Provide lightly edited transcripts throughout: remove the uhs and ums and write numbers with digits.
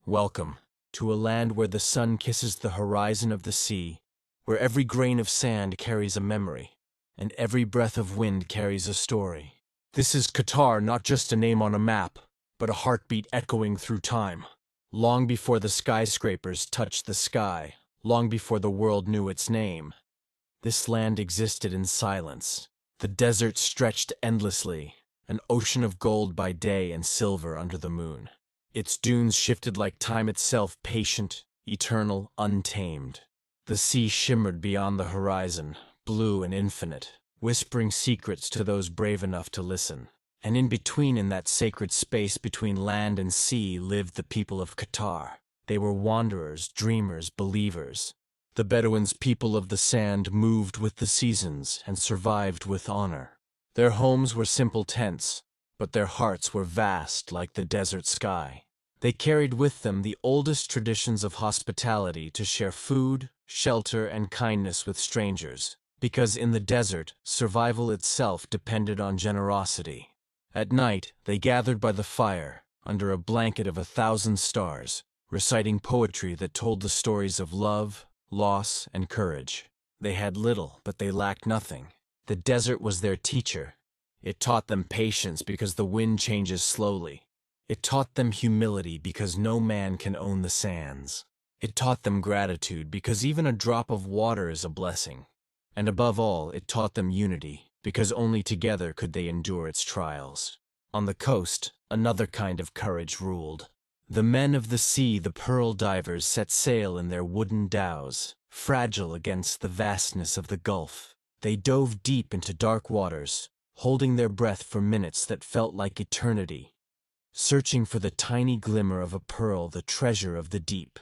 Welcome to a land where the sun kisses the horizon of the sea, where every grain of sand carries a memory, and every breath of wind carries a story. This is Qatar, not just a name on a map, but a heartbeat echoing through time. Long before the skyscrapers touched the sky, long before the world knew its name, this land existed in silence. The desert stretched endlessly, an ocean of gold by day and silver under the moon. Its dunes shifted like time itself, patient, eternal, untamed. The sea shimmered beyond the horizon, blue and infinite, whispering secrets to those brave enough to listen. And in between, in that sacred space between land and sea, lived the people of Qatar. They were wanderers, dreamers, believers. The Bedouins, people of the sand, moved with the seasons and survived with honor. Their homes were simple tents, but their hearts were vast like the desert sky. They carried with them the oldest traditions of hospitality to share food, shelter, and kindness with strangers, because in the desert, survival itself depended on generosity. At night, they gathered by the fire, under a blanket of 1,000 stars, reciting poetry that told the stories of love, loss, and courage. They had little, but they lacked nothing. The desert was their teacher. It taught them patience because the wind changes slowly. It taught them humility because no man can own the sands. It taught them gratitude because even a drop of water is a blessing. And above all, it taught them unity because only together could they endure its trials. On the coast, another kind of courage ruled. The men of the sea, the pearl divers, set sail in their wooden dhows, fragile against the vastness of the Gulf. They dove deep into dark waters, holding their breath for minutes that felt like eternity, searching for the tiny glimmer of a pearl, the treasure of the deep.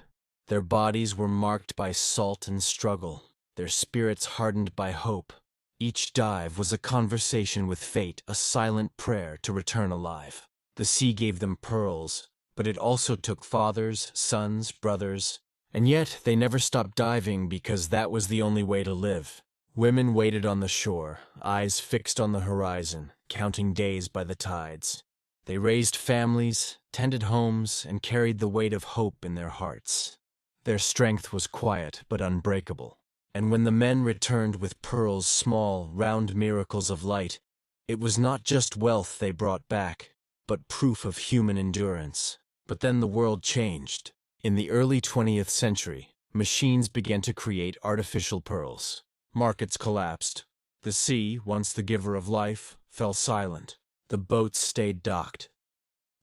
Their bodies were marked by salt and struggle, their spirits hardened by hope. Each dive was a conversation with fate, a silent prayer to return alive. The sea gave them pearls, but it also took fathers, sons, brothers, and yet they never stopped diving because that was the only way to live. Women waited on the shore, eyes fixed on the horizon, counting days by the tides. They raised families, tended homes, and carried the weight of hope in their hearts. Their strength was quiet but unbreakable. And when the men returned with pearls, small, round miracles of light, it was not just wealth they brought back, but proof of human endurance. But then the world changed. In the early 20th century, machines began to create artificial pearls. Markets collapsed. The sea, once the giver of life, fell silent. The boats stayed docked.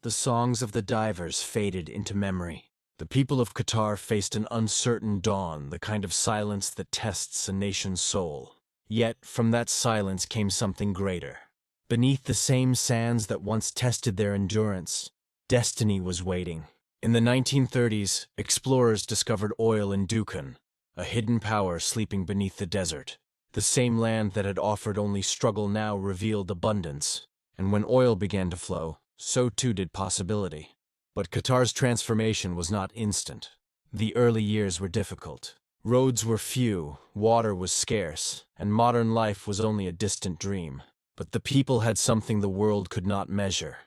The songs of the divers faded into memory. The people of Qatar faced an uncertain dawn, the kind of silence that tests a nation's soul. Yet, from that silence came something greater. Beneath the same sands that once tested their endurance, destiny was waiting. In the 1930s, explorers discovered oil in Dukan, a hidden power sleeping beneath the desert. The same land that had offered only struggle now revealed abundance. And when oil began to flow, so too did possibility. But Qatar's transformation was not instant. The early years were difficult. Roads were few, water was scarce, and modern life was only a distant dream. But the people had something the world could not measure: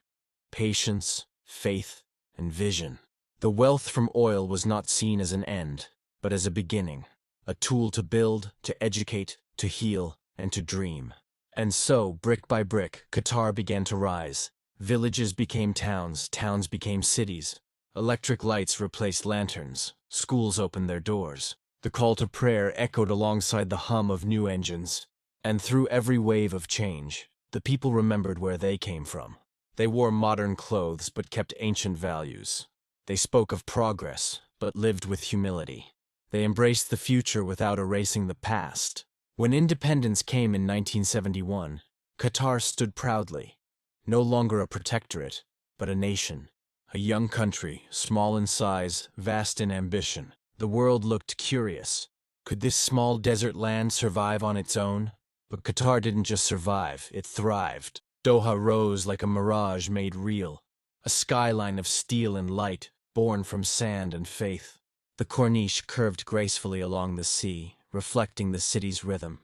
patience, faith, and vision. The wealth from oil was not seen as an end, but as a beginning, a tool to build, to educate, to heal, and to dream. And so, brick by brick, Qatar began to rise. Villages became towns, towns became cities. Electric lights replaced lanterns, schools opened their doors. The call to prayer echoed alongside the hum of new engines. And through every wave of change, the people remembered where they came from. They wore modern clothes but kept ancient values. They spoke of progress, but lived with humility. They embraced the future without erasing the past. When independence came in 1971, Qatar stood proudly. No longer a protectorate, but a nation. A young country, small in size, vast in ambition. The world looked curious. Could this small desert land survive on its own? But Qatar didn't just survive, it thrived. Doha rose like a mirage made real, a skyline of steel and light, born from sand and faith. The corniche curved gracefully along the sea, reflecting the city's rhythm.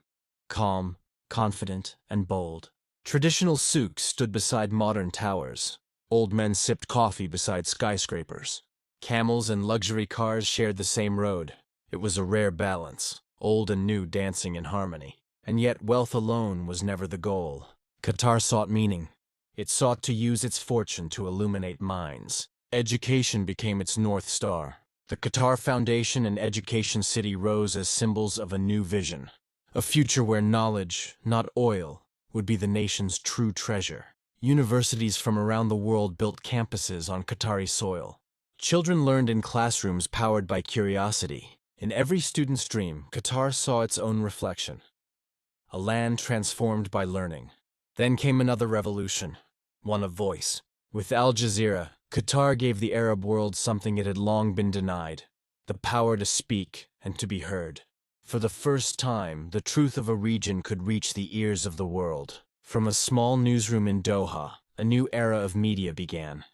Calm, confident, and bold. Traditional souks stood beside modern towers. Old men sipped coffee beside skyscrapers. Camels and luxury cars shared the same road. It was a rare balance, old and new dancing in harmony. And yet wealth alone was never the goal. Qatar sought meaning. It sought to use its fortune to illuminate minds. Education became its North Star. The Qatar Foundation and Education City rose as symbols of a new vision. A future where knowledge, not oil, would be the nation's true treasure. Universities from around the world built campuses on Qatari soil. Children learned in classrooms powered by curiosity. In every student's dream, Qatar saw its own reflection. A land transformed by learning. Then came another revolution, one of voice. With Al Jazeera, Qatar gave the Arab world something it had long been denied: the power to speak and to be heard. For the first time, the truth of a region could reach the ears of the world. From a small newsroom in Doha, a new era of media began.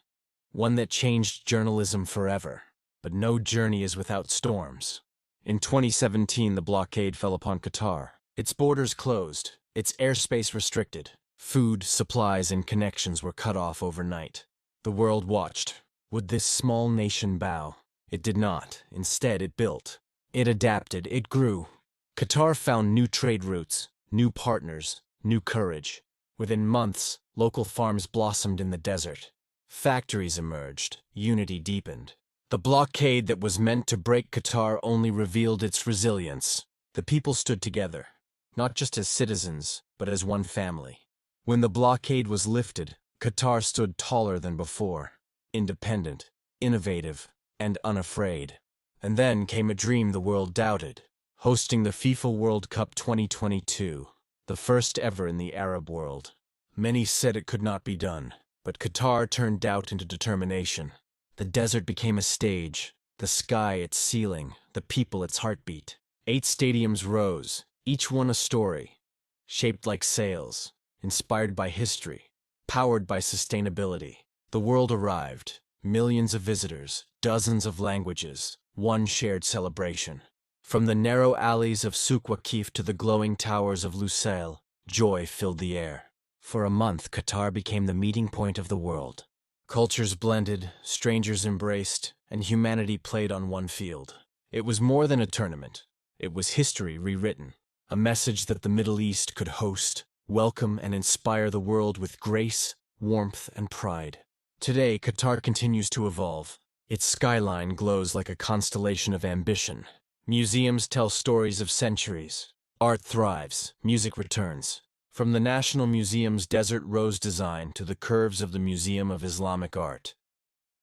One that changed journalism forever. But no journey is without storms. In 2017, the blockade fell upon Qatar. Its borders closed, its airspace restricted. Food, supplies, and connections were cut off overnight. The world watched. Would this small nation bow? It did not. Instead, it built. It adapted. It grew. Qatar found new trade routes, new partners, new courage. Within months, local farms blossomed in the desert. Factories emerged. Unity deepened. The blockade that was meant to break Qatar only revealed its resilience. The people stood together, not just as citizens, but as one family. When the blockade was lifted, Qatar stood taller than before, independent, innovative, and unafraid. And then came a dream the world doubted: hosting the FIFA World Cup 2022, the first ever in the Arab world. Many said it could not be done, but Qatar turned doubt into determination. The desert became a stage, the sky its ceiling, the people its heartbeat. 8 stadiums rose, each one a story, shaped like sails, inspired by history, powered by sustainability. The world arrived, millions of visitors, dozens of languages, one shared celebration. From the narrow alleys of Souk Waqif to the glowing towers of Lusail, joy filled the air. For a month, Qatar became the meeting point of the world. Cultures blended, strangers embraced, and humanity played on one field. It was more than a tournament. It was history rewritten, a message that the Middle East could host, welcome, and inspire the world with grace, warmth, and pride. Today, Qatar continues to evolve. Its skyline glows like a constellation of ambition. Museums tell stories of centuries. Art thrives, music returns. From the National Museum's desert rose design to the curves of the Museum of Islamic Art.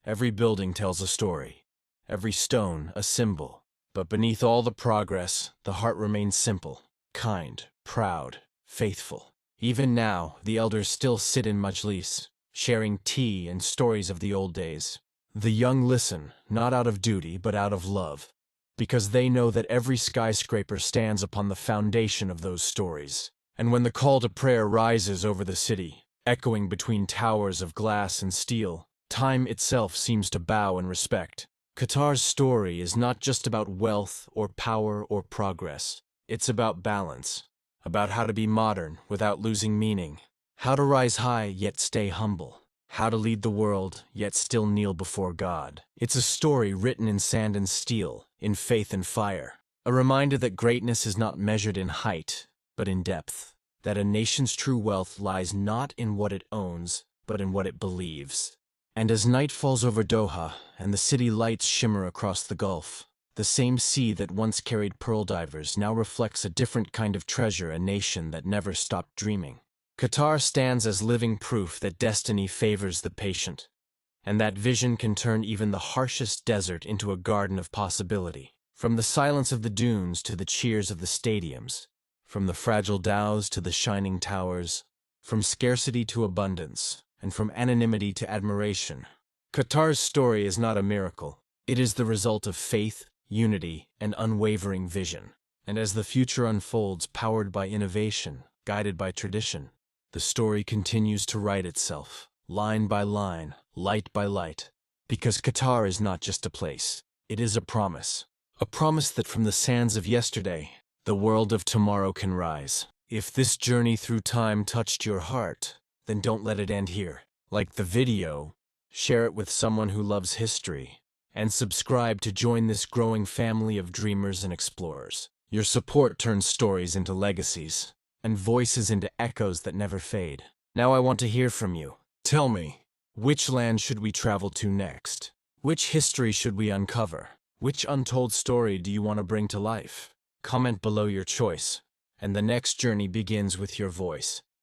Every building tells a story, every stone a symbol. But beneath all the progress, the heart remains simple, kind, proud, faithful. Even now, the elders still sit in majlis, sharing tea and stories of the old days. The young listen, not out of duty, but out of love, because they know that every skyscraper stands upon the foundation of those stories. And when the call to prayer rises over the city, echoing between towers of glass and steel, time itself seems to bow in respect. Qatar's story is not just about wealth or power or progress. It's about balance, about how to be modern without losing meaning, how to rise high yet stay humble, how to lead the world yet still kneel before God. It's a story written in sand and steel, in faith and fire, a reminder that greatness is not measured in height, but in depth, that a nation's true wealth lies not in what it owns, but in what it believes. And as night falls over Doha, and the city lights shimmer across the Gulf, the same sea that once carried pearl divers now reflects a different kind of treasure, a nation that never stopped dreaming. Qatar stands as living proof that destiny favors the patient, and that vision can turn even the harshest desert into a garden of possibility. From the silence of the dunes to the cheers of the stadiums, from the fragile dhows to the shining towers, from scarcity to abundance, and from anonymity to admiration, Qatar's story is not a miracle. It is the result of faith, unity, and unwavering vision. And as the future unfolds, powered by innovation, guided by tradition, the story continues to write itself, line by line, light by light. Because Qatar is not just a place, it is a promise. A promise that from the sands of yesterday, the world of tomorrow can rise. If this journey through time touched your heart, then don't let it end here. Like the video, share it with someone who loves history, and subscribe to join this growing family of dreamers and explorers. Your support turns stories into legacies, and voices into echoes that never fade. Now I want to hear from you. Tell me, which land should we travel to next? Which history should we uncover? Which untold story do you want to bring to life? Comment below your choice, and the next journey begins with your voice.